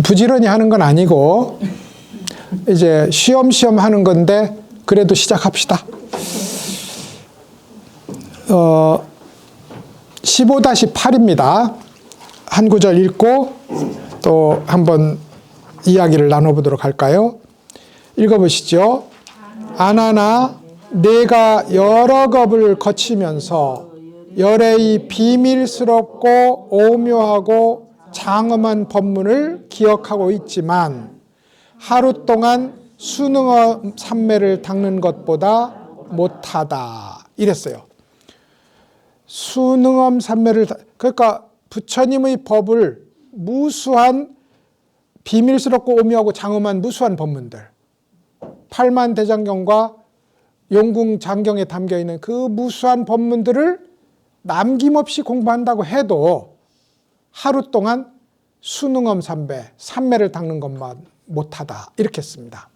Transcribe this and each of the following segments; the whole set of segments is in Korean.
부지런히 하는 건 아니고 이제 쉬엄쉬엄 하는 건데 그래도 시작합시다. 15-8입니다. 한 구절 읽고 또 한번 이야기를 나눠보도록 할까요? 읽어보시죠. 아나나 내가 여러 겁을 거치면서 열의 비밀스럽고 오묘하고 장엄한 법문을 기억하고 있지만 하루 동안 수능엄 삼매를 닦는 것보다 못하다 이랬어요. 수능엄 삼매를, 그러니까 부처님의 법을 무수한 비밀스럽고 오묘하고 장엄한 무수한 법문들, 팔만대장경과 용궁장경에 담겨있는 그 무수한 법문들을 남김없이 공부한다고 해도 하루 동안 수능엄 삼매를 닦는 것만 못하다 이렇게 했습니다.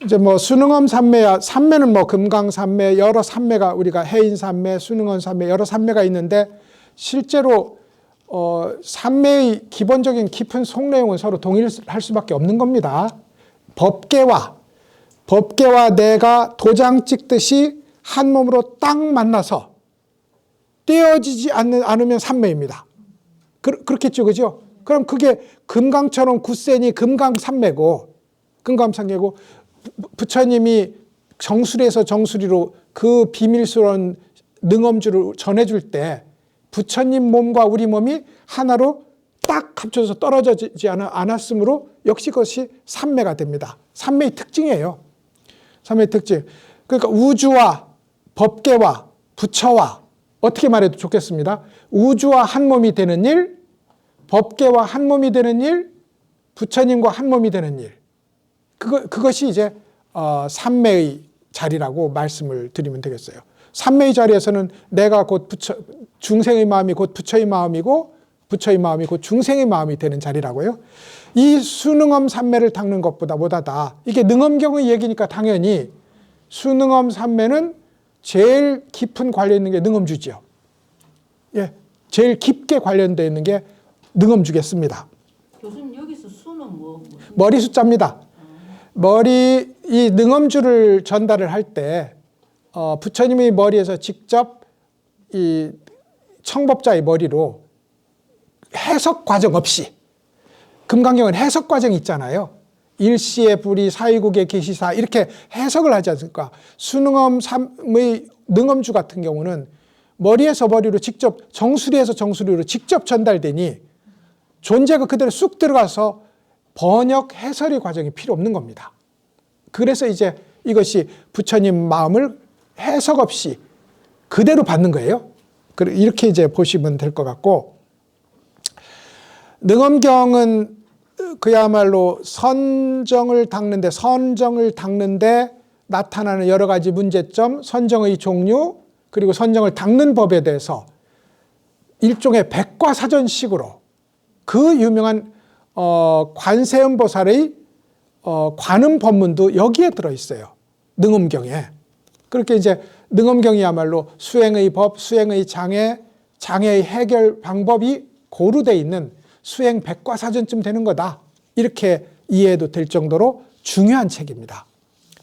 이제 뭐 수능엄 삼매야, 삼매는 뭐 금강삼매, 여러 삼매가 우리가 해인삼매, 수능엄 삼매, 여러 삼매가 있는데 실제로 삼매의 기본적인 깊은 속내용은 서로 동일할 수밖에 없는 겁니다. 법계와 내가 도장 찍듯이 한 몸으로 딱 만나서 떼어지지 않으면 삼매입니다. 그렇겠죠, 그죠? 그럼 그게 금강처럼 굳세니 금강삼매고, 부처님이 정수리에서 정수리로 그 비밀스러운 능엄주를 전해줄 때 부처님 몸과 우리 몸이 하나로 딱 합쳐서 떨어지지 않았으므로 역시 그것이 삼매가 됩니다. 삼매의 특징이에요. 삼매의 특징. 그러니까 우주와 법계와 부처와 어떻게 말해도 좋겠습니다. 우주와 한 몸이 되는 일, 법계와 한 몸이 되는 일, 부처님과 한 몸이 되는 일. 그것이 이제 삼매의 자리라고 말씀을 드리면 되겠어요. 삼매의 자리에서는 내가 곧 중생의 마음이 곧 부처의 마음이고 부처의 마음이 곧 중생의 마음이 되는 자리라고요. 이 수능엄 삼매를 닦는 것보다 못하다. 이게 능엄경의 얘기니까 당연히 수능엄 삼매는 제일 깊은 관련 있는 게 능엄주지요. 예, 제일 깊게 관련되어 있는 게 능엄주겠습니다. 교수님 여기서 수는 머리 숫자입니다. 이 능엄주를 전달을 할 때 부처님의 머리에서 직접 이 청법자의 머리로 해석 과정 없이, 금강경은 해석 과정이 있잖아요. 일시의 불이 사이국의 계시사 이렇게 해석을 하지 않습니까? 수능엄 삼의 능엄주 같은 경우는 머리에서 머리로 직접, 정수리에서 정수리로 직접 전달되니 존재가 그대로 쑥 들어가서 번역 해설의 과정이 필요 없는 겁니다. 그래서 이제 이것이 부처님 마음을 해석 없이 그대로 받는 거예요. 이렇게 이제 보시면 될 것 같고, 능엄경은 그야말로 선정을 닦는데 나타나는 여러 가지 문제점, 선정의 종류, 그리고 선정을 닦는 법에 대해서 일종의 백과사전식으로 그 유명한 관세음보살의 관음 법문도 여기에 들어있어요. 능엄경에. 그렇게 이제 능엄경이야말로 수행의 법, 수행의 장애의 해결 방법이 고루되어 있는 수행 백과사전쯤 되는 거다. 이렇게 이해해도 될 정도로 중요한 책입니다.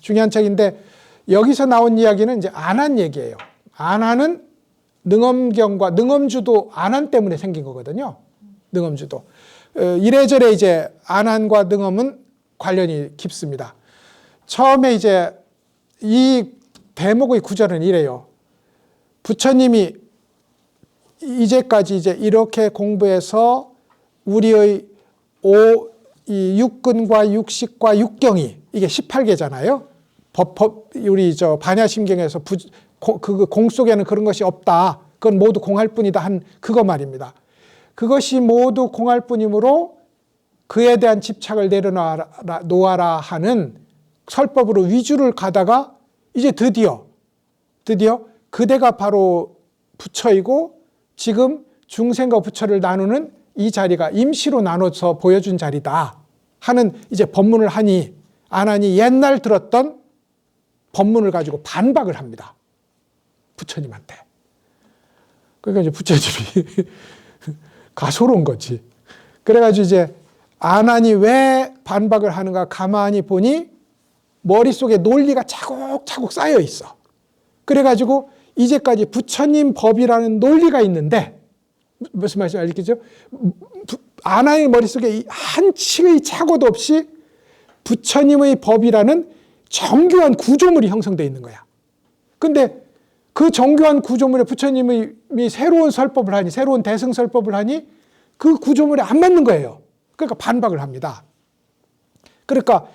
중요한 책인데 여기서 나온 이야기는 이제 안한 얘기예요. 안한은 능엄경과 능엄주도 안한 때문에 생긴 거거든요. 능엄주도. 이래저래 이제 안한과 능엄은 관련이 깊습니다. 처음에 이제 이 대목의 구절은 이래요. 부처님이 이제까지 이제 이렇게 공부해서 우리의 이 육근과 육식과 육경이 이게 18개잖아요. 우리 반야심경에서 그 공 속에는 그런 것이 없다. 그건 모두 공할 뿐이다 한 그거 말입니다. 그것이 모두 공할 뿐이므로 그에 대한 집착을 내려놓아라 하는 설법으로 위주를 가다가 이제 드디어 그대가 바로 부처이고 지금 중생과 부처를 나누는 이 자리가 임시로 나눠서 보여준 자리다 하는 이제 법문을 하니 안한이 옛날 들었던 법문을 가지고 반박을 합니다. 부처님한테. 그러니까 이제 부처님이 가소로운 거지. 그래가지고 이제 아난이 왜 반박을 하는가 가만히 보니 머릿속에 논리가 차곡차곡 쌓여 있어. 그래가지고 이제까지 부처님 법이라는 논리가 있는데, 무슨 말인지 알겠죠? 아난의 머릿속에 한치의 착오도 없이 부처님의 법이라는 정교한 구조물이 형성되어 있는 거야. 근데 그 정교한 구조물에 부처님이 새로운 설법을 하니, 새로운 대승설법을 하니 그 구조물에 안 맞는 거예요. 그러니까 반박을 합니다. 그러니까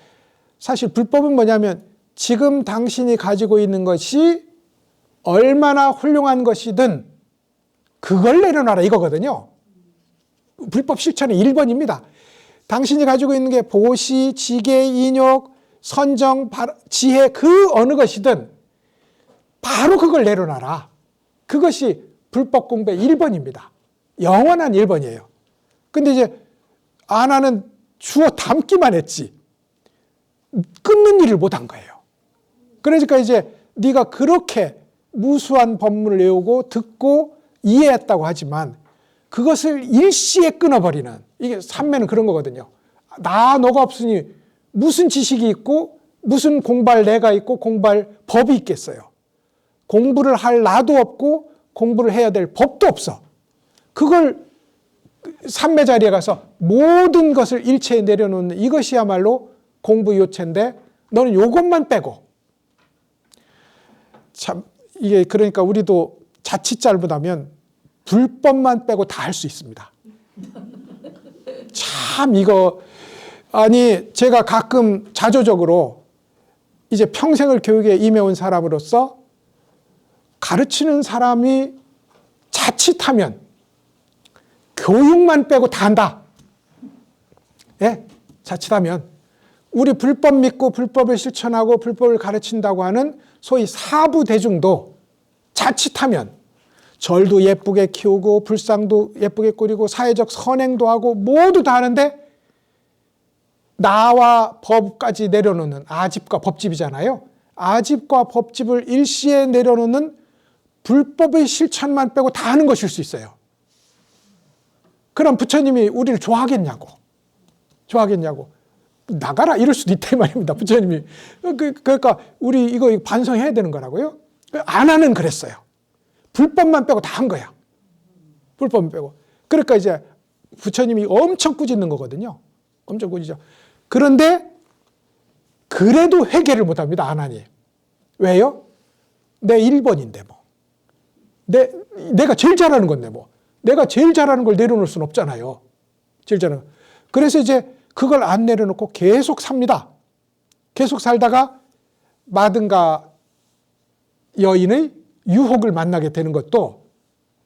사실 불법은 뭐냐면 지금 당신이 가지고 있는 것이 얼마나 훌륭한 것이든 그걸 내려놔라 이거거든요. 불법 실천의 1번입니다. 당신이 가지고 있는 게 보시, 지계, 인욕, 선정, 지혜 그 어느 것이든 바로 그걸 내려놔라. 그것이 불법 공부의 1번입니다. 영원한 1번이에요. 근데 이제 아나는 주워 담기만 했지 끊는 일을 못한 거예요. 그러니까 이제 네가 그렇게 무수한 법문을 외우고 듣고 이해했다고 하지만 그것을 일시에 끊어버리는, 이게 삼매는 그런 거거든요. 너가 없으니 무슨 지식이 있고 무슨 공부할 내가 있고 공부할 법이 있겠어요. 공부를 할 나도 없고 공부를 해야 될 법도 없어. 그걸 삼매 자리에 가서 모든 것을 일체에 내려놓는 이것이야말로 공부 요체인데 너는 요것만 빼고. 참 이게 그러니까 우리도 자칫 잘못하면 불법만 빼고 다 할 수 있습니다. 참 이거 아니 제가 가끔 자조적으로 이제 평생을 교육에 임해온 사람으로서 가르치는 사람이 자칫하면 교육만 빼고 다 한다. 예? 자칫하면 우리 불법 믿고 불법을 실천하고 불법을 가르친다고 하는 소위 사부 대중도 자칫하면 절도 예쁘게 키우고 불상도 예쁘게 꾸리고 사회적 선행도 하고 모두 다 하는데 나와 법까지 내려놓는 아집과 법집이잖아요. 아집과 법집을 일시에 내려놓는 불법의 실천만 빼고 다 하는 것일 수 있어요. 그럼 부처님이 우리를 좋아하겠냐고. 좋아하겠냐고. 나가라 이럴 수도 있다 이 말입니다. 부처님이. 그러니까 우리 이거 반성해야 되는 거라고요. 안 하는 그랬어요. 불법만 빼고 다 한 거야. 불법만 빼고. 그러니까 이제 부처님이 엄청 꾸짖는 거거든요. 엄청 꾸짖죠. 그런데 그래도 회개를 못합니다. 안 하니. 왜요? 내 1번인데 뭐. 내가 제일 잘하는 건데 뭐. 내가 제일 잘하는 걸 내려놓을 수는 없잖아요. 제일 잘하는 거. 그래서 이제 그걸 안 내려놓고 계속 삽니다. 계속 살다가 마든가 여인의 유혹을 만나게 되는 것도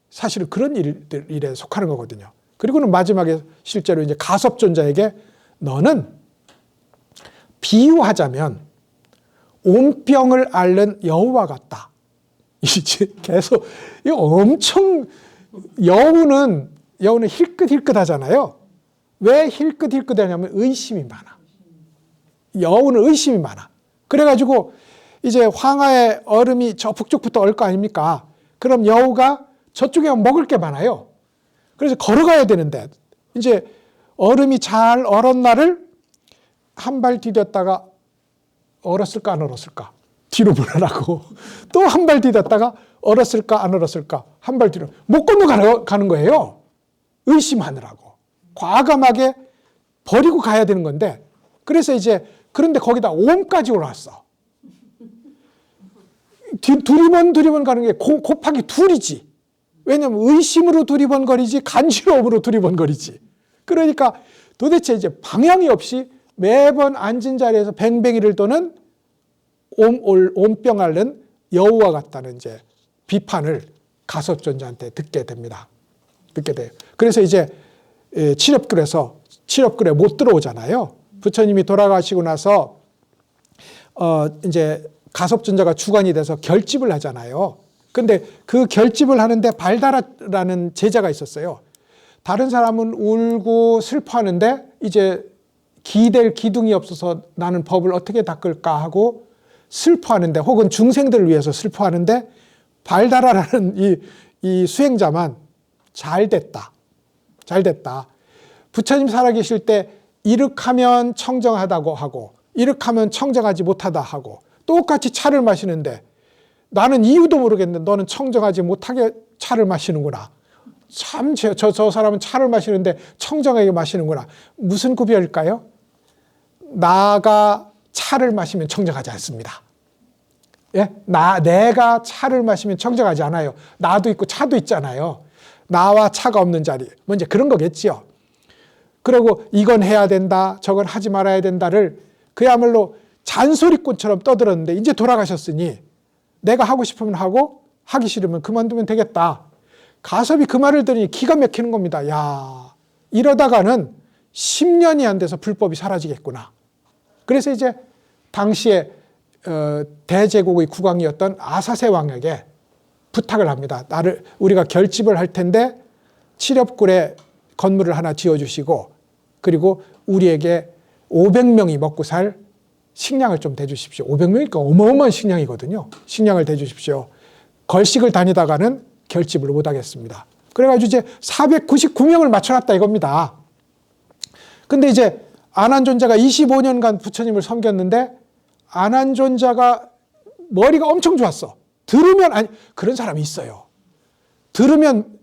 사실은 그런 일에 속하는 거거든요. 그리고는 마지막에 실제로 이제 가섭존자에게 너는 비유하자면 온병을 앓는 여우와 같다. 이제 계속 이거 엄청 여우는 힐끗힐끗하잖아요. 왜 힐끗힐끗하냐면 의심이 많아. 여우는 의심이 많아. 그래가지고 이제 황하의 얼음이 저 북쪽부터 얼 거 아닙니까? 그럼 여우가 저쪽에 먹을 게 많아요. 그래서 걸어가야 되는데 이제 얼음이 잘 얼었나를 한 발 디뎠다가 얼었을까 안 얼었을까 뒤로 물러나고 또 한 발 디뎠다가 얼었을까 안 얼었을까 한 발 뒤로 못 건너가는 거예요. 의심하느라고 과감하게 버리고 가야 되는 건데 그래서 이제 그런데 거기다 옴까지 올라왔어. 두리번 가는 게 곱하기 둘이지. 왜냐하면 의심으로 두리번거리지 간지러움으로 두리번거리지. 그러니까 도대체 이제 방향이 없이 매번 앉은 자리에서 뱅뱅이를 도는 옴병 앓는 여우와 같다는 이제 비판을 가섭존자한테 듣게 됩니다. 듣게 돼요. 그래서 이제 칠엽굴에 못 들어오잖아요. 부처님이 돌아가시고 나서 이제 가섭존자가 주관이 돼서 결집을 하잖아요. 근데 그 결집을 하는데 발다라라는 제자가 있었어요. 다른 사람은 울고 슬퍼하는데 이제 기댈 기둥이 없어서 나는 법을 어떻게 닦을까 하고 슬퍼하는데 혹은 중생들을 위해서 슬퍼하는데 발다라라는 이 수행자만 잘 됐다. 부처님 살아계실 때 이륵하면 청정하다고 하고 이륵하면 청정하지 못하다 하고 똑같이 차를 마시는데 나는 이유도 모르겠는데 너는 청정하지 못하게 차를 마시는구나. 참 저 사람은 차를 마시는데 청정하게 마시는구나. 무슨 구별일까요? 나가 차를 마시면 청정하지 않습니다. 예? 내가 차를 마시면 청정하지 않아요. 나도 있고 차도 있잖아요. 나와 차가 없는 자리. 뭐 이제 그런 거겠지요. 그리고 이건 해야 된다, 저건 하지 말아야 된다를 그야말로 잔소리꾼처럼 떠들었는데 이제 돌아가셨으니 내가 하고 싶으면 하고 하기 싫으면 그만두면 되겠다. 가섭이 그 말을 들으니 기가 막히는 겁니다. 야, 이러다가는 10년이 안 돼서 불법이 사라지겠구나. 그래서 이제 당시에 대제국의 국왕이었던 아사세 왕에게 부탁을 합니다. 우리가 결집을 할 텐데 칠엽굴에 건물을 하나 지어주시고 그리고 우리에게 500명이 먹고 살 식량을 좀 대주십시오. 500명이니까 어마어마한 식량이거든요. 식량을 대주십시오. 걸식을 다니다가는 결집을 못하겠습니다. 그래가지고 이제 499명을 맞춰놨다 이겁니다. 근데 이제 안한존자가 25년간 부처님을 섬겼는데 안한존자가 머리가 엄청 좋았어. 그런 사람이 있어요. 들으면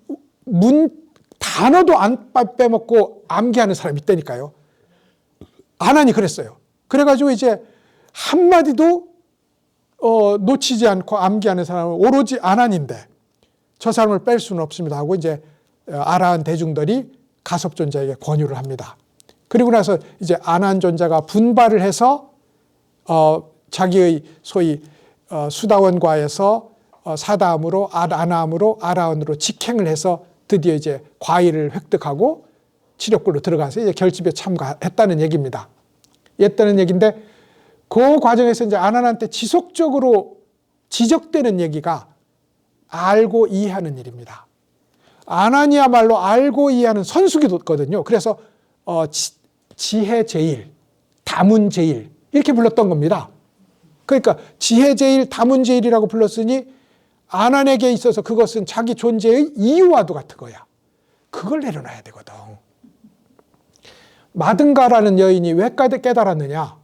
단어도 안 빼먹고 암기하는 사람이 있다니까요. 안한이 그랬어요. 그래가지고 이제 한마디도 놓치지 않고 암기하는 사람은 오로지 안한인데 저 사람을 뺄 수는 없습니다 하고 이제 아라한 대중들이 가섭존자에게 권유를 합니다. 그리고 나서 이제 안한존자가 분발을 해서 자기의 소위 수다원과에서 사다함으로 아나함으로 아라한으로 직행을 해서 드디어 이제 과일을 획득하고 칠욕굴로 들어가서 이제 결집에 참가했다는 얘기입니다. 했다는 얘기인데 그 과정에서 이제 안한한테 지속적으로 지적되는 얘기가 알고 이해하는 일입니다. 안한이야말로 알고 이해하는 선수거든요. 그래서 지혜 제일, 다문 제일 이렇게 불렀던 겁니다. 그러니까 지혜 제일, 다문 제일이라고 불렀으니 안한에게 있어서 그것은 자기 존재의 이유와도 같은 거야. 그걸 내려놔야 되거든. 마든가라는 여인이 왜 깨달았느냐?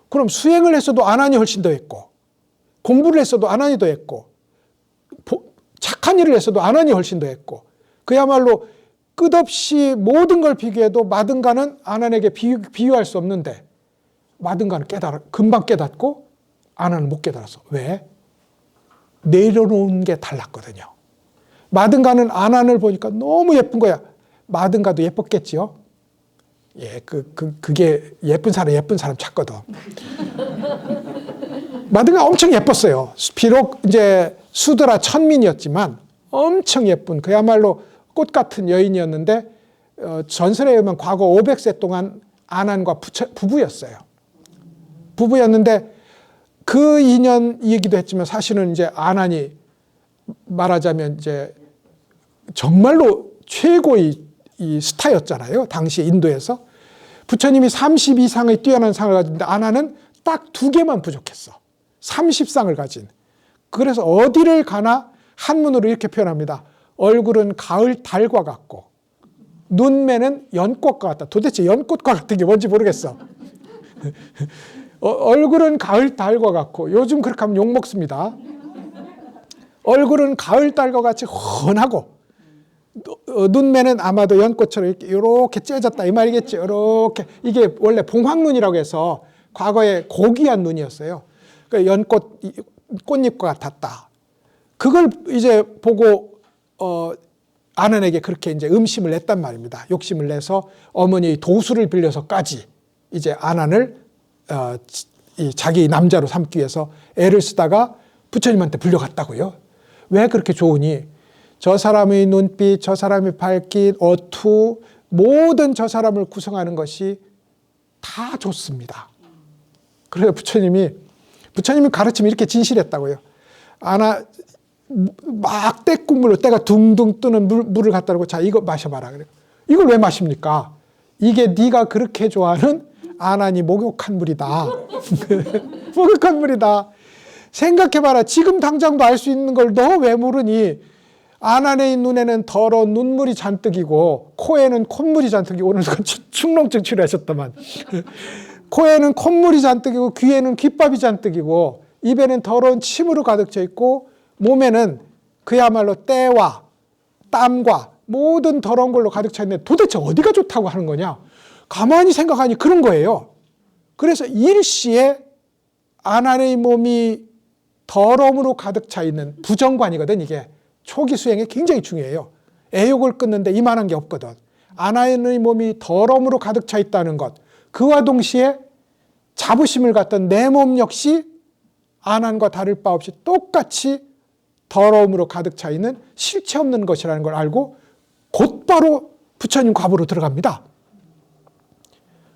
그럼 수행을 했어도 안한이 훨씬 더 했고 공부를 했어도 안한이 더 했고 착한 일을 했어도 안한이 훨씬 더 했고 그야말로 끝없이 모든 걸 비교해도 마든가는 안한에게 비유할 수 없는데 마든가는 금방 깨닫고 안한은 못 깨달았어. 왜? 내려놓은 게 달랐거든요. 마든가는 안한을 보니까 너무 예쁜 거야. 마든가도 예뻤겠지요. 예, 그게 예쁜 사람 찾거든. 마든가 엄청 예뻤어요. 비록 이제 수드라 천민이었지만 엄청 예쁜 그야말로 꽃 같은 여인이었는데 전설에 의하면 과거 500세 동안 안한과 부부였어요. 부부였는데 그 인연이기도 했지만 사실은 이제 안한이 말하자면 이제 정말로 최고의 이 스타였잖아요. 당시 인도에서. 부처님이 30 이상의 뛰어난 상을 가졌는데 안한은 딱 2개만 부족했어. 30상을 가진. 그래서 어디를 가나 한문으로 이렇게 표현합니다. 얼굴은 가을 달과 같고 눈매는 연꽃과 같다. 도대체 연꽃과 같은 게 뭔지 모르겠어. 얼굴은 가을 달과 같고 요즘 그렇게 하면 욕먹습니다. 얼굴은 가을 달과 같이 훤하고 눈매는 아마도 연꽃처럼 이렇게 째졌다 이 말이겠죠. 이렇게 이게 원래 봉황눈이라고 해서 과거에 고귀한 눈이었어요. 그러니까 연꽃 꽃잎과 같았다. 그걸 이제 보고 안한에게 그렇게 이제 음심을 냈단 말입니다. 욕심을 내서 어머니의 도수를 빌려서까지 이제 안한을 자기 남자로 삼기 위해서 애를 쓰다가 부처님한테 불려갔다고요. 왜 그렇게 좋으니? 저 사람의 눈빛, 저 사람의 발길, 어투 모든 저 사람을 구성하는 것이 다 좋습니다. 그래서 부처님이 가르침이 이렇게 진실했다고요. 막 때국물로 때가 둥둥 뜨는 물을 갖다 놓고 자 이거 마셔봐라. 그래. 이걸 왜 마십니까? 이게 네가 그렇게 좋아하는 안한이 목욕한 물이다. 목욕한 물이다. 생각해봐라. 지금 당장도 알 수 있는 걸 너 왜 모르니? 아난의 눈에는 더러운 눈물이 잔뜩이고 코에는 콧물이 잔뜩이고, 오늘 축농증 치료하셨더만. 코에는 콧물이 잔뜩이고 귀에는 귓밥이 잔뜩이고 입에는 더러운 침으로 가득 차 있고 몸에는 그야말로 때와 땀과 모든 더러운 걸로 가득 차 있는데 도대체 어디가 좋다고 하는 거냐? 가만히 생각하니 그런 거예요. 그래서 일시에 아난의 몸이 더러움으로 가득 차 있는 부정관이거든. 이게 초기 수행에 굉장히 중요해요. 애욕을 끊는데 이만한 게 없거든. 아난의 몸이 더러움으로 가득 차 있다는 것, 그와 동시에 자부심을 갖던 내 몸 역시 아난과 다를 바 없이 똑같이 더러움으로 가득 차 있는 실체 없는 것이라는 걸 알고 곧바로 부처님 과보로 들어갑니다.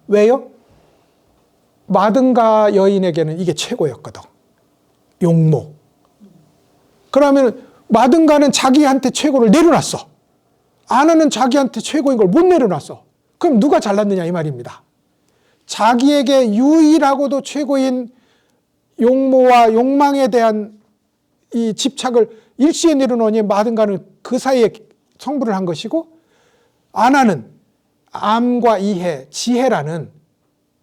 왜요? 마등가 여인에게는 이게 최고였거든. 용모. 그러면 마등가는 자기한테 최고를 내려놨어. 아난은 자기한테 최고인 걸 못 내려놨어. 그럼 누가 잘났느냐 이 말입니다. 자기에게 유일하고도 최고인 용모와 욕망에 대한 이 집착을 일시에 내려놓으니 마등가는 그 사이에 성불을 한 것이고, 아난은 암과 이해, 지혜라는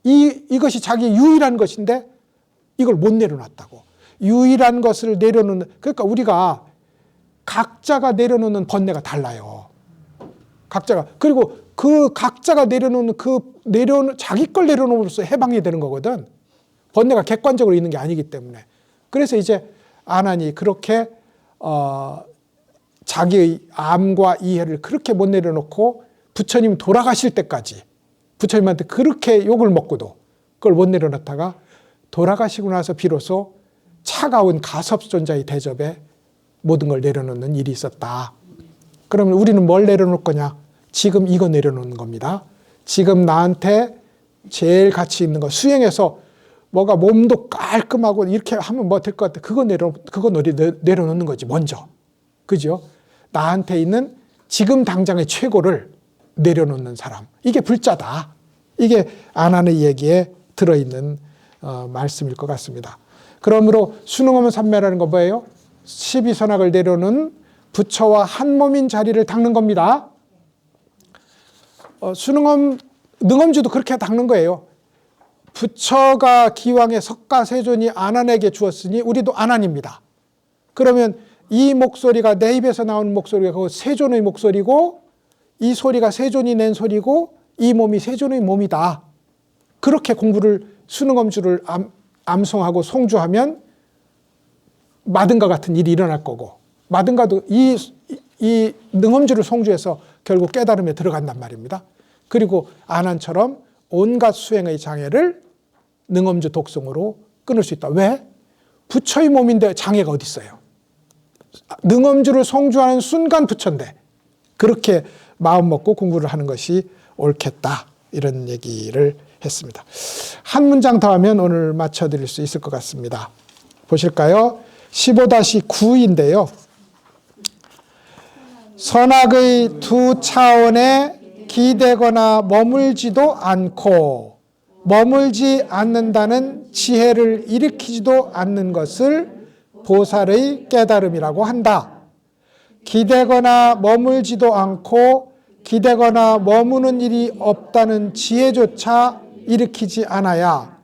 이것이 자기의 유일한 것인데 이걸 못 내려놨다고. 유일한 것을 내려놓는, 그러니까 우리가 각자가 내려놓는 번뇌가 달라요. 각자가. 그리고 그 각자가 내려놓는 자기 걸 내려놓음으로써 해방이 되는 거거든. 번뇌가 객관적으로 있는 게 아니기 때문에. 그래서 이제 아난이 그렇게 자기의 암과 이해를 그렇게 못 내려놓고 부처님 돌아가실 때까지 부처님한테 그렇게 욕을 먹고도 그걸 못 내려놨다가 돌아가시고 나서 비로소 차가운 가섭존자의 대접에 모든 걸 내려놓는 일이 있었다. 그러면 우리는 뭘 내려놓을 거냐? 지금 이거 내려놓는 겁니다. 지금 나한테 제일 가치 있는 거, 수행해서 뭐가 몸도 깔끔하고 이렇게 하면 뭐 될 것 같아. 그거 내려놓는 거지, 먼저. 그죠? 나한테 있는 지금 당장의 최고를 내려놓는 사람. 이게 불자다. 이게 아난의 얘기에 들어있는 말씀일 것 같습니다. 그러므로 수능하면 삼매라는 건 뭐예요? 12선악을 내려놓은 부처와 한 몸인 자리를 닦는 겁니다. 능엄주도 그렇게 닦는 거예요. 부처가 기왕에 석가세존이 아난에게 주었으니 우리도 아난입니다. 그러면 이 목소리가 내 입에서 나오는 목소리가 그 세존의 목소리고, 이 소리가 세존이 낸 소리고, 이 몸이 세존의 몸이다. 그렇게 공부를 수능엄주를 암송하고 송주하면 마등가 같은 일이 일어날 거고, 마등가도 이 능엄주를 송주해서 결국 깨달음에 들어간단 말입니다. 그리고 아난처럼 온갖 수행의 장애를 능엄주 독송으로 끊을 수 있다. 왜? 부처의 몸인데 장애가 어디 있어요? 능엄주를 송주하는 순간 부처인데 그렇게 마음 먹고 공부를 하는 것이 옳겠다. 이런 얘기를 했습니다. 한 문장 더 하면 오늘 맞춰드릴 수 있을 것 같습니다. 보실까요? 15-9인데요. 선악의 두 차원에 기대거나 머물지도 않고, 머물지 않는다는 지혜를 일으키지도 않는 것을 보살의 깨달음이라고 한다. 기대거나 머물지도 않고 기대거나 머무는 일이 없다는 지혜조차 일으키지 않아야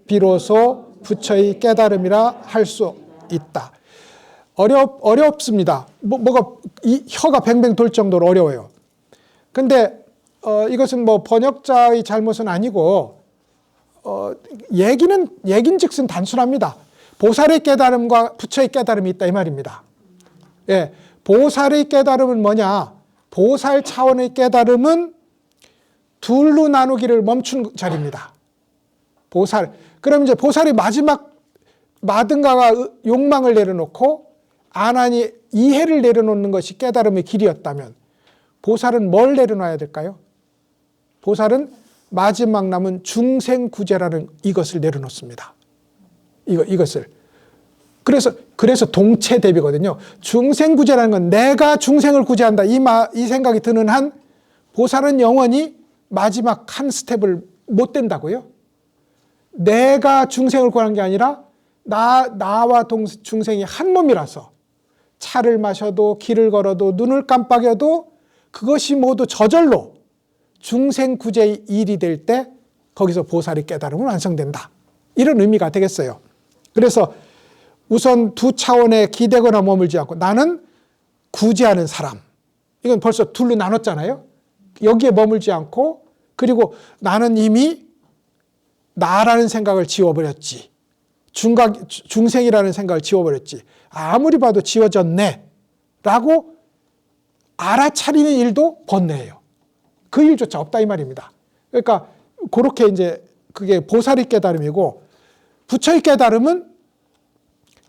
비로소 부처의 깨달음이라 할 수 있다. 어렵습니다. 혀가 뱅뱅 돌 정도로 어려워요. 근데 이것은 뭐 번역자의 잘못은 아니고 얘긴즉슨 단순합니다. 보살의 깨달음과 부처의 깨달음이 있다 이 말입니다. 예, 보살의 깨달음은 뭐냐? 보살 차원의 깨달음은 둘로 나누기를 멈춘 자리입니다. 보살. 그럼 이제 보살이 마지막 마등가가 욕망을 내려놓고 아난이 이해를 내려놓는 것이 깨달음의 길이었다면 보살은 뭘 내려놔야 될까요? 보살은 마지막 남은 중생구제라는 이것을 내려놓습니다. 이것을. 그래서 동체대비거든요. 중생구제라는 건 내가 중생을 구제한다. 이 생각이 드는 한 보살은 영원히 마지막 한 스텝을 못 뗀다고요. 내가 중생을 구하는 게 아니라 나와 중생이 한 몸이라서 차를 마셔도 길을 걸어도 눈을 깜빡여도 그것이 모두 저절로 중생구제의 일이 될 때 거기서 보살의 깨달음은 완성된다. 이런 의미가 되겠어요. 그래서 우선 두 차원에 기대거나 머물지 않고 나는 구제하는 사람. 이건 벌써 둘로 나눴잖아요. 여기에 머물지 않고 그리고 나는 이미 나라는 생각을 지워버렸지. 중생이라는 생각을 지워버렸지. 아무리 봐도 지워졌네. 라고 알아차리는 일도 번뇌예요. 그 일조차 없다 이 말입니다. 그러니까 그렇게 이제 그게 보살의 깨달음이고 부처의 깨달음은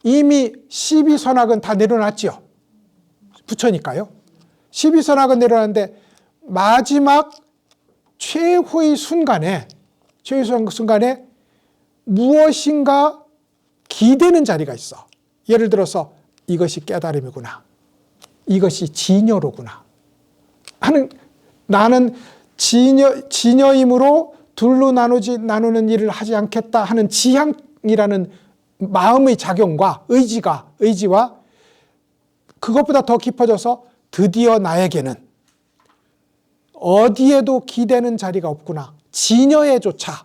이미 12선악은 다 내려놨죠. 부처니까요. 12선악은 내려놨는데 마지막 최후의 순간에 무엇인가 기대는 자리가 있어. 예를 들어서 이것이 깨달음이구나. 이것이 진여로구나. 나는 진여임으로 둘로 나누는 일을 하지 않겠다 하는 지향이라는 마음의 작용과 의지와 그것보다 더 깊어져서 드디어 나에게는 어디에도 기대는 자리가 없구나. 진여에조차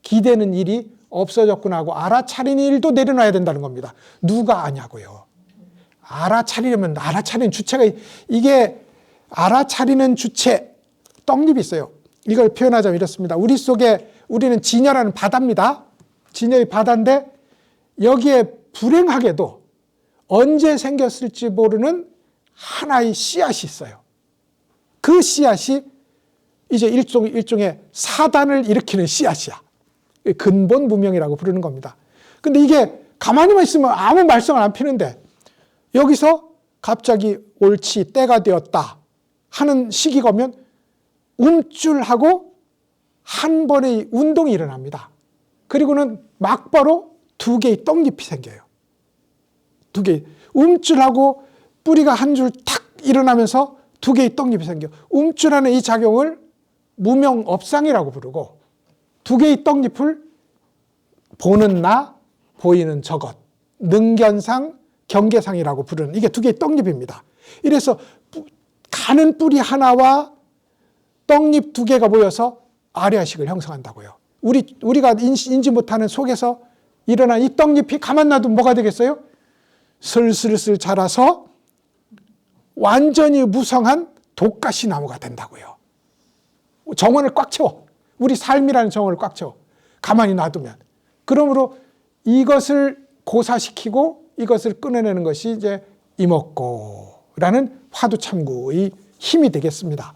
기대는 일이 없어졌구나 하고 알아차리는 일도 내려놔야 된다는 겁니다. 누가 아냐고요. 알아차리려면 알아차리는 주체가 이게 알아차리는 주체 떡잎이 있어요. 이걸 표현하자면 이렇습니다. 우리 속에 우리는 진여라는 바다입니다. 진여의 바다인데 여기에 불행하게도 언제 생겼을지 모르는 하나의 씨앗이 있어요. 그 씨앗이 이제 일종의 사단을 일으키는 씨앗이야. 근본 무명이라고 부르는 겁니다. 근데 이게 가만히만 있으면 아무 말썽을 안 피는데 여기서 갑자기 옳지 때가 되었다 하는 시기가 오면 움찔하고 한 번의 운동이 일어납니다. 그리고는 막바로 두 개의 떡잎이 생겨요. 두 개. 움찔하고 뿌리가 한 줄 탁 일어나면서 두 개의 떡잎이 생겨. 움찔하는 이 작용을 무명업상이라고 부르고 두 개의 떡잎을 보는 나, 보이는 저것, 능견상, 경계상이라고 부르는 이게 두 개의 떡잎입니다. 이래서 가는 뿌리 하나와 떡잎 두 개가 모여서 아리아식을 형성한다고요. 우리가 인지 못하는 속에서 일어난 이 떡잎이 가만 놔두면 뭐가 되겠어요? 슬슬슬 자라서 완전히 무성한 독가시 나무가 된다고요. 정원을 꽉 채워. 우리 삶이라는 정원을 꽉 채워. 가만히 놔두면. 그러므로 이것을 고사시키고 이것을 끊어내는 것이 이제 이목고라는 화두참구의 힘이 되겠습니다.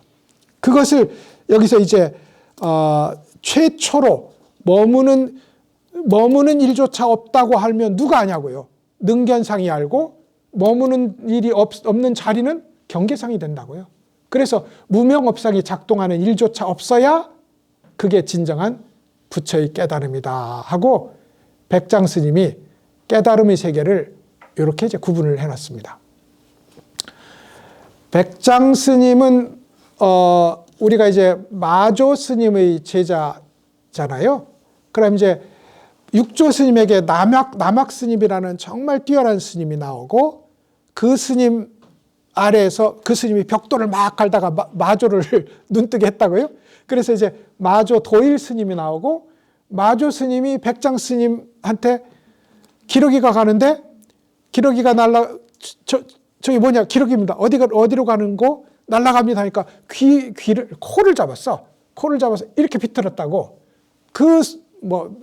그것을 여기서 이제 최초로 머무는 일조차 없다고 하면 누가 아냐고요. 능견상이 알고 머무는 일이 없는 자리는 경계상이 된다고요. 그래서 무명업상이 작동하는 일조차 없어야 그게 진정한 부처의 깨달음이다 하고 백장 스님이 깨달음의 세계를 이렇게 이제 구분을 해놨습니다. 백장 스님은 우리가 이제 마조 스님의 제자잖아요. 그럼 이제 육조 스님에게 남학 스님이라는 정말 뛰어난 스님이 나오고 그 스님 아래에서 그 스님이 벽돌을 막 갈다가 마조를 눈뜨게 했다고요. 그래서 이제 마조 도일 스님이 나오고 마조 스님이 백장 스님한테 기러기가 가는데 기러기가 저기 뭐냐 기러기입니다. 어디로 가는 거 날아갑니다 하니까 코를 잡았어. 코를 잡아서 이렇게 비틀었다고.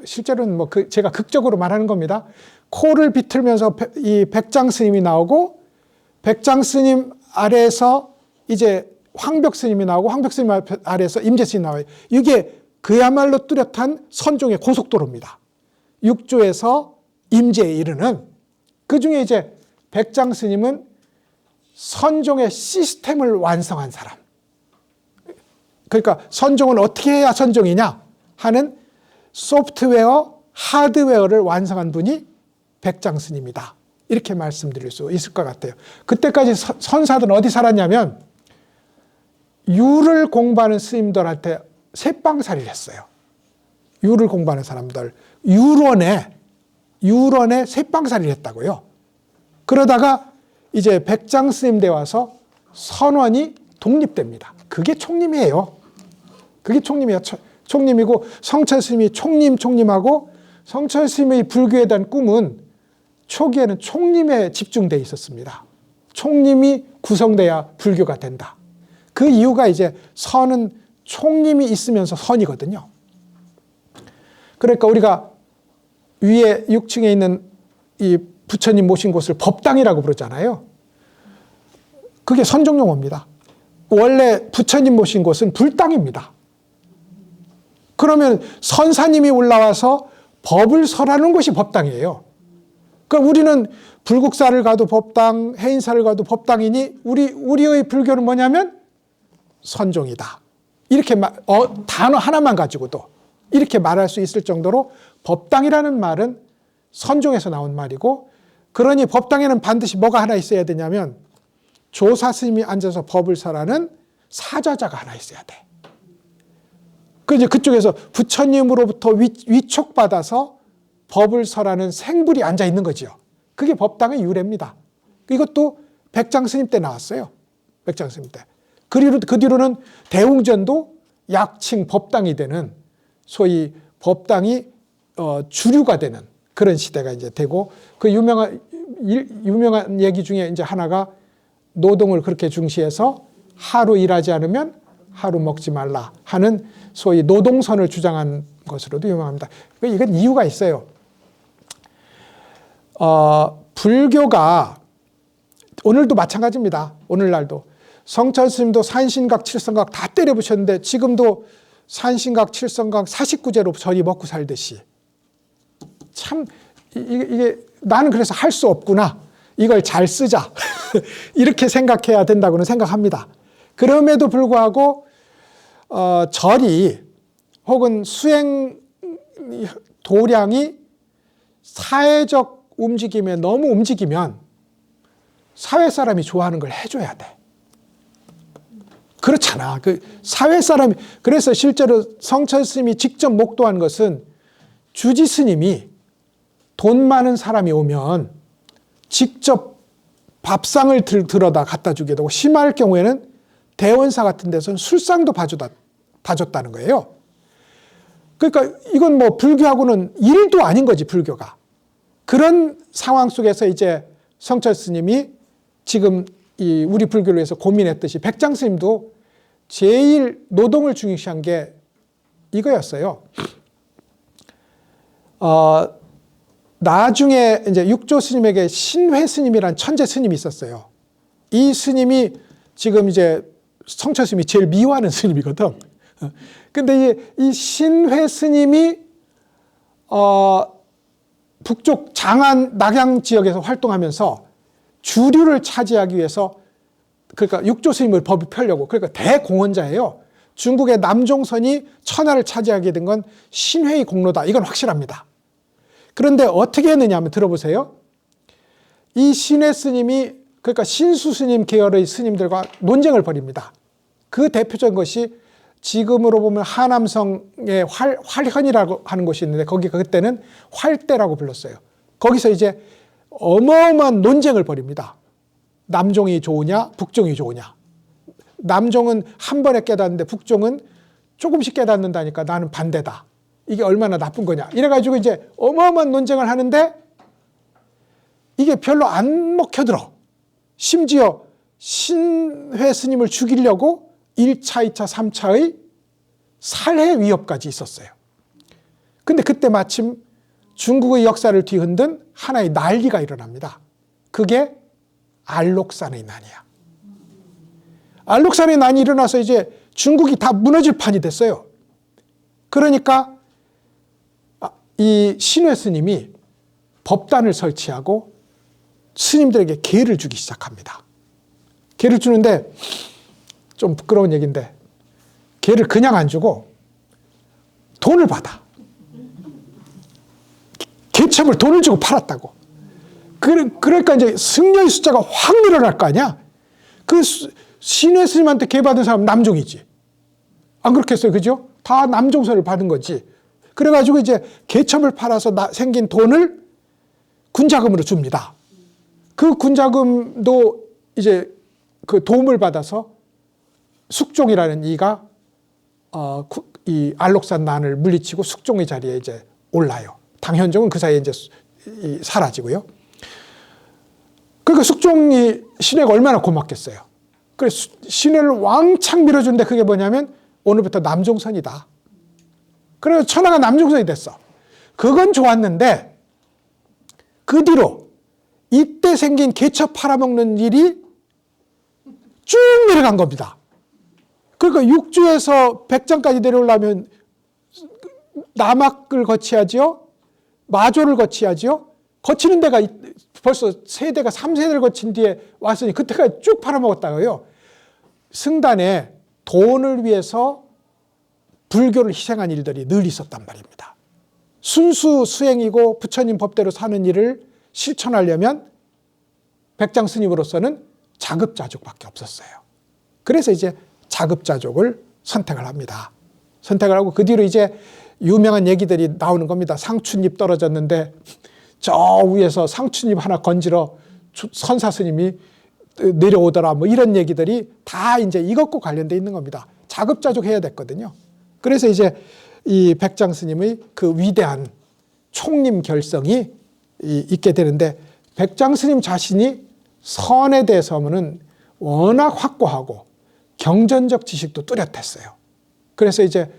실제로는 제가 극적으로 말하는 겁니다. 코를 비틀면서 이 백장 스님이 나오고 백장 스님 아래에서 이제 황벽 스님이 나오고 황벽 스님 아래에서 임재 스님이 나와요. 이게 그야말로 뚜렷한 선종의 고속도로입니다. 육조에서 임재에 이르는 그 중에 이제 백장 스님은 선종의 시스템을 완성한 사람. 그러니까 선종은 어떻게 해야 선종이냐 하는 소프트웨어, 하드웨어를 완성한 분이 백장 스님이다. 이렇게 말씀드릴 수 있을 것 같아요. 그때까지 선사들은 어디 살았냐면 유를 공부하는 스님들한테 새빵살이를 했어요. 유를 공부하는 사람들. 유론에 새빵살이를 했다고요. 그러다가 이제 백장 스님 때 와서 선원이 독립됩니다. 그게 총림이에요. 그게 총림이에요. 총림이고 성철 스님이 총림하고 성철 스님의 불교에 대한 꿈은 초기에는 총림에 집중되어 있었습니다. 총림이 구성돼야 불교가 된다. 그 이유가 이제 선은 총림이 있으면서 선이거든요. 그러니까 우리가 위에 6층에 있는 이 부처님 모신 곳을 법당이라고 부르잖아요. 그게 선종용어입니다. 원래 부처님 모신 곳은 불당입니다. 그러면 선사님이 올라와서 법을 설하는 곳이 법당이에요. 그러니까 우리는 불국사를 가도 법당, 해인사를 가도 법당이니 우리의 불교는 뭐냐면 선종이다. 이렇게 단어 하나만 가지고도 이렇게 말할 수 있을 정도로 법당이라는 말은 선종에서 나온 말이고, 그러니 법당에는 반드시 뭐가 하나 있어야 되냐면 조사 스님이 앉아서 법을 설하는 사자자가 하나 있어야 돼. 이제 그쪽에서 부처님으로부터 위촉받아서 법을 설하는 생불이 앉아 있는 거죠. 그게 법당의 유래입니다. 이것도 백장 스님 때 나왔어요. 백장 스님 때. 그 뒤로는 대웅전도 약칭 법당이 되는, 소위 법당이 주류가 되는 그런 시대가 이제 되고, 그 유명한 얘기 중에 이제 하나가 노동을 그렇게 중시해서 하루 일하지 않으면 하루 먹지 말라 하는 소위 노동선을 주장한 것으로도 유명합니다. 이건 이유가 있어요. 불교가 오늘도 마찬가지입니다. 오늘날도 성철 스님도 산신각, 칠성각 다 때려부셨는데 지금도 산신각, 칠성각 49제로 저리 먹고 살듯이, 참 이게 나는 그래서 할 수 없구나, 이걸 잘 쓰자 이렇게 생각해야 된다고는 생각합니다. 그럼에도 불구하고 절이 혹은 수행 도량이 사회적 움직임에 너무 움직이면 사회 사람이 좋아하는 걸 해줘야 돼. 그렇잖아. 그 사회 사람이, 그래서 실제로 성철 스님이 직접 목도한 것은 주지 스님이 돈 많은 사람이 오면 직접 밥상을 들어다 갖다 주게 되고, 심할 경우에는 대원사 같은 데서는 술상도 봐줬다는 거예요. 그러니까 이건 뭐 불교하고는 일도 아닌 거지, 불교가. 그런 상황 속에서 이제 성철 스님이 지금 우리 불교를 위해서 고민했듯이 백장 스님도 제일 노동을 중시한 게 이거였어요. 나중에 이제 육조 스님에게 신회 스님이란 천재 스님이 있었어요. 이 스님이 지금 이제 성철 스님이 제일 미워하는 스님이거든. 근데 이 신회 스님이 북쪽 장안 낙양 지역에서 활동하면서 주류를 차지하기 위해서, 그러니까 육조 스님을 법을 펴려고, 그러니까 대공헌자예요. 중국의 남종선이 천하를 차지하게 된 건 신회의 공로다. 이건 확실합니다. 그런데 어떻게 했느냐 하면 들어보세요. 이 신회 스님이, 그러니까 신수 스님 계열의 스님들과 논쟁을 벌입니다. 그 대표적인 것이 지금으로 보면 하남성의 활현이라고 하는 곳이 있는데, 거기가 그때는 활대라고 불렀어요. 거기서 이제 어마어마한 논쟁을 벌입니다. 남종이 좋으냐 북종이 좋으냐. 남종은 한 번에 깨닫는데 북종은 조금씩 깨닫는다니까 나는 반대다. 이게 얼마나 나쁜 거냐. 이래가지고 이제 어마어마한 논쟁을 하는데 이게 별로 안 먹혀들어. 심지어 신회 스님을 죽이려고 1차, 2차, 3차의 살해 위협까지 있었어요. 근데 그때 마침 중국의 역사를 뒤흔든 하나의 난리가 일어납니다. 그게 알록산의 난이야. 알록산의 난이 일어나서 이제 중국이 다 무너질 판이 됐어요. 그러니까 이 신회 스님이 법단을 설치하고 스님들에게 계를 주기 시작합니다. 계를 주는데 좀 부끄러운 얘기인데, 계를 그냥 안 주고 돈을 받아. 개첩을 돈을 주고 팔았다고. 그러니까 이제 승려의 숫자가 확 늘어날 거 아니야. 그 신회 스님한테 계 받은 사람 남종이지. 안 그렇겠어요, 그죠? 다 남종선을 받은 거지. 그래가지고 이제 개첩을 팔아서 생긴 돈을 군자금으로 줍니다. 그 군자금도 이제 그 도움을 받아서 숙종이라는 이가 이 알록산 난을 물리치고 숙종의 자리에 이제 올라요. 당현종은 그 사이에 이제 사라지고요. 그러니까 숙종이 신해가 얼마나 고맙겠어요. 그래서 신해를 왕창 밀어주는데 그게 뭐냐면 오늘부터 남종선이다. 그래서 천하가 남종선이 됐어. 그건 좋았는데 그 뒤로 이때 생긴 개처 팔아먹는 일이 쭉 내려간 겁니다. 그러니까 육주에서 백장까지 내려오려면 남학을 거쳐야지요. 마조를 거쳐야지요. 거치는 데가 벌써 세대가 3세대를 거친 뒤에 왔으니 그때까지 쭉 팔아먹었다고요. 승단에 돈을 위해서 불교를 희생한 일들이 늘 있었단 말입니다. 순수 수행이고 부처님 법대로 사는 일을 실천하려면 백장 스님으로서는 자급자족밖에 없었어요. 그래서 이제 자급자족을 선택을 합니다. 선택을 하고 그 뒤로 이제 유명한 얘기들이 나오는 겁니다. 상추잎 떨어졌는데 저 위에서 상추잎 하나 건지러 선사 스님이 내려오더라. 뭐 이런 얘기들이 다 이제 이것과 관련돼 있는 겁니다. 자급자족 해야 됐거든요. 그래서 이제 이 백장 스님의 그 위대한 총림 결성이 있게 되는데 백장 스님 자신이 선에 대해서는 워낙 확고하고 경전적 지식도 뚜렷했어요. 그래서 이제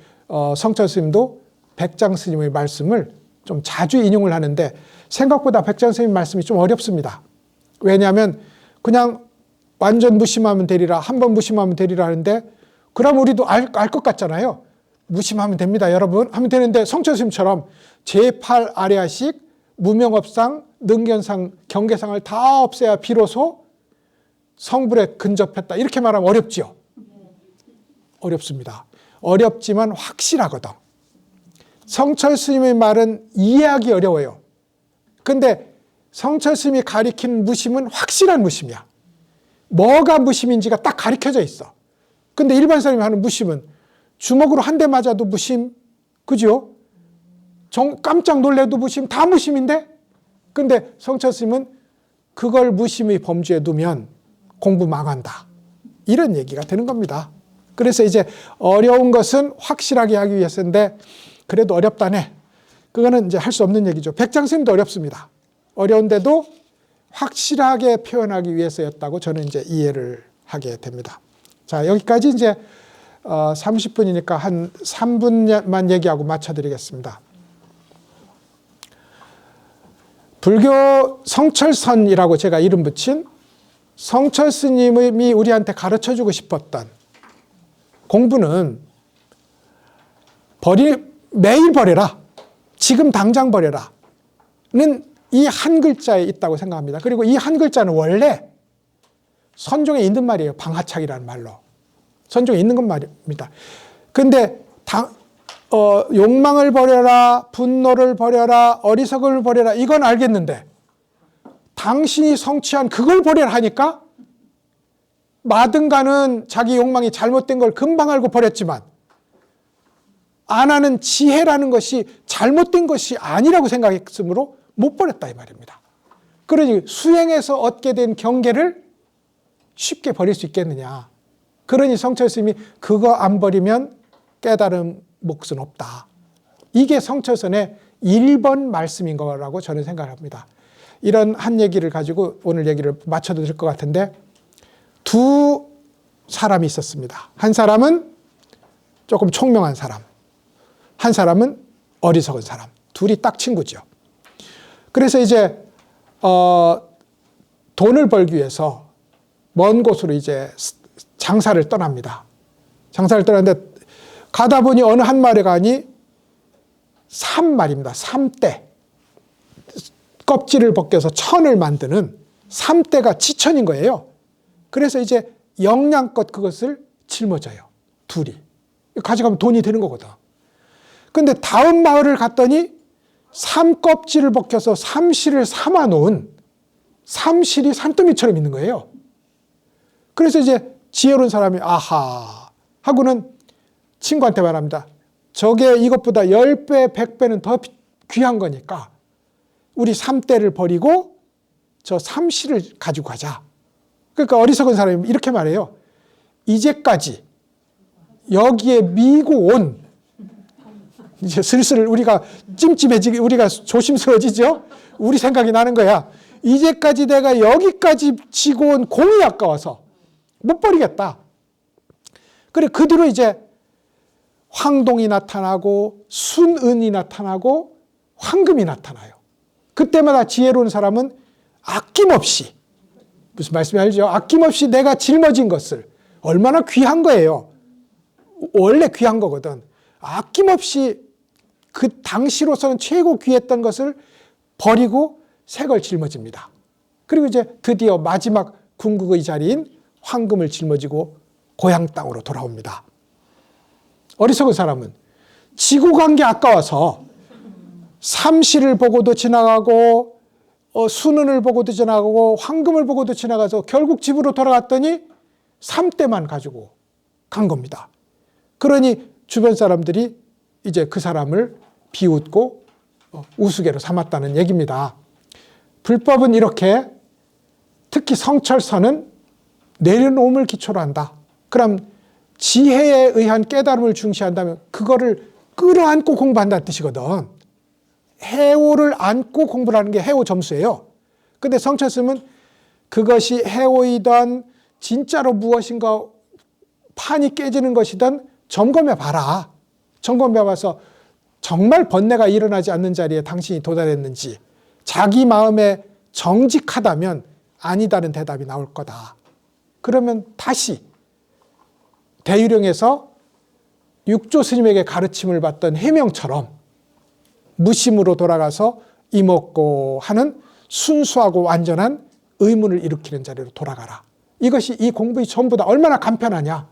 성철 스님도 백장 스님의 말씀을 좀 자주 인용을 하는데 생각보다 백장 스님 말씀이 좀 어렵습니다. 왜냐하면 그냥 완전 무심하면 되리라, 한번 무심하면 되리라 하는데 그럼 우리도 알 것 같잖아요. 무심하면 됩니다, 여러분. 하면 되는데 성철 스님처럼 제8 아래아식, 무명업상, 능견상, 경계상을 다 없애야 비로소 성불에 근접했다. 이렇게 말하면 어렵지요. 어렵습니다. 어렵지만 확실하거든. 성철 스님의 말은 이해하기 어려워요. 근데 성철 스님이 가리킨 무심은 확실한 무심이야. 뭐가 무심인지가 딱 가리켜져 있어. 근데 일반 사람이 하는 무심은 주먹으로 한 대 맞아도 무심, 그죠? 깜짝 놀래도 무심, 다 무심인데? 근데 성철 스님은 그걸 무심의 범주에 두면 공부 망한다. 이런 얘기가 되는 겁니다. 그래서 이제 어려운 것은 확실하게 하기 위해서인데 그래도 어렵다네. 그거는 이제 할 수 없는 얘기죠. 백장 스님도 어렵습니다. 어려운데도 확실하게 표현하기 위해서였다고 저는 이제 이해를 하게 됩니다. 자, 여기까지 이제 30분이니까 한 3분만 얘기하고 마쳐드리겠습니다. 불교 성철선이라고 제가 이름 붙인 성철 스님이 우리한테 가르쳐주고 싶었던 공부는 매일 버려라. 지금 당장 버려라. 는 이 한 글자에 있다고 생각합니다. 그리고 이 한 글자는 원래 선종에 있는 말이에요. 방하착이라는 말로. 선종에 있는 건 말입니다. 근데 욕망을 버려라, 분노를 버려라, 어리석음을 버려라, 이건 알겠는데 당신이 성취한 그걸 버려라 하니까 마든가는 자기 욕망이 잘못된 걸 금방 알고 버렸지만 안 하는 지혜라는 것이 잘못된 것이 아니라고 생각했으므로 못 버렸다 이 말입니다. 그러니 수행에서 얻게 된 경계를 쉽게 버릴 수 있겠느냐. 그러니 성철 스님이 그거 안 버리면 깨달은 몫은 없다. 이게 성철선의 1번 말씀인 거라고 저는 생각합니다. 이런 한 얘기를 가지고 오늘 얘기를 마쳐도 될 것 같은데 두 사람이 있었습니다. 한 사람은 조금 총명한 사람, 한 사람은 어리석은 사람. 둘이 딱 친구죠. 그래서 이제 돈을 벌기 위해서 먼 곳으로 이제 장사를 떠납니다. 장사를 떠났는데 가다 보니 어느 한 마을에 가니 삼말입니다. 삼대. 껍질을 벗겨서 천을 만드는 삼대가 지천인 거예요. 그래서 이제 영양껏 그것을 짊어져요. 둘이. 가져가면 돈이 되는 거거든. 근데 다음 마을을 갔더니 삼 껍질을 벗겨서 삼실을 삼아 놓은 삼실이 산더미처럼 있는 거예요. 그래서 이제 지혜로운 사람이 아하 하고는 친구한테 말합니다. 저게 이것보다 10배, 100배는 더 귀한 거니까 우리 삼대를 버리고 저 삼시를 가지고 가자. 그러니까 어리석은 사람이 이렇게 말해요. 이제까지 여기에 미고 온, 이제 슬슬 우리가 찜찜해지기, 우리가 조심스러워지죠? 우리 생각이 나는 거야. 이제까지 내가 여기까지 지고 온 공이 아까워서 못 버리겠다. 그래, 그 뒤로 이제 황동이 나타나고 순은이 나타나고 황금이 나타나요. 그때마다 지혜로운 사람은 아낌없이, 무슨 말씀이 알죠? 아낌없이 내가 짊어진 것을, 얼마나 귀한 거예요. 원래 귀한 거거든. 아낌없이 그 당시로서는 최고 귀했던 것을 버리고 새 걸 짊어집니다. 그리고 이제 드디어 마지막 궁극의 자리인 황금을 짊어지고 고향 땅으로 돌아옵니다. 어리석은 사람은 지고 간 게 아까워서 삼시를 보고도 지나가고 순은을 보고도 지나가고 황금을 보고도 지나가서 결국 집으로 돌아갔더니 3대만 가지고 간 겁니다. 그러니 주변 사람들이 이제 그 사람을 비웃고 우스개로 삼았다는 얘기입니다. 불법은 이렇게, 특히 성철서는 내려놓음을 기초로 한다. 그럼 지혜에 의한 깨달음을 중시한다면 그거를 끌어안고 공부한다는 뜻이거든. 해오를 안고 공부를 하는 게 해오 점수예요. 근데 성철스는 그것이 해오이든 진짜로 무엇인가 판이 깨지는 것이든 점검해 봐라. 점검해 봐서 정말 번뇌가 일어나지 않는 자리에 당신이 도달했는지, 자기 마음에 정직하다면 아니다는 대답이 나올 거다. 그러면 다시 대유령에서 육조 스님에게 가르침을 받던 해명처럼 무심으로 돌아가서 이먹고 하는 순수하고 완전한 의문을 일으키는 자리로 돌아가라. 이것이 이 공부의 전부다. 얼마나 간편하냐.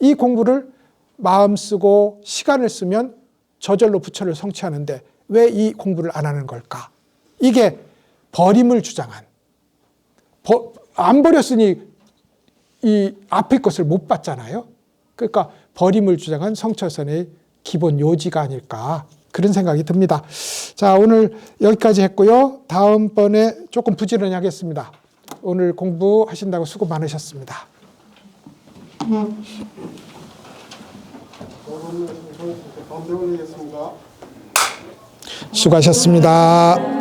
이 공부를 마음 쓰고 시간을 쓰면 저절로 부처를 성취하는데 왜 이 공부를 안 하는 걸까? 이게 버림을 주장한, 안 버렸으니 이 앞의 것을 못 봤잖아요. 그러니까 버림을 주장한 성철선의 기본 요지가 아닐까, 그런 생각이 듭니다. 자, 오늘 여기까지 했고요. 다음번에 조금 부지런히 하겠습니다. 오늘 공부하신다고 수고 많으셨습니다. 수고하셨습니다.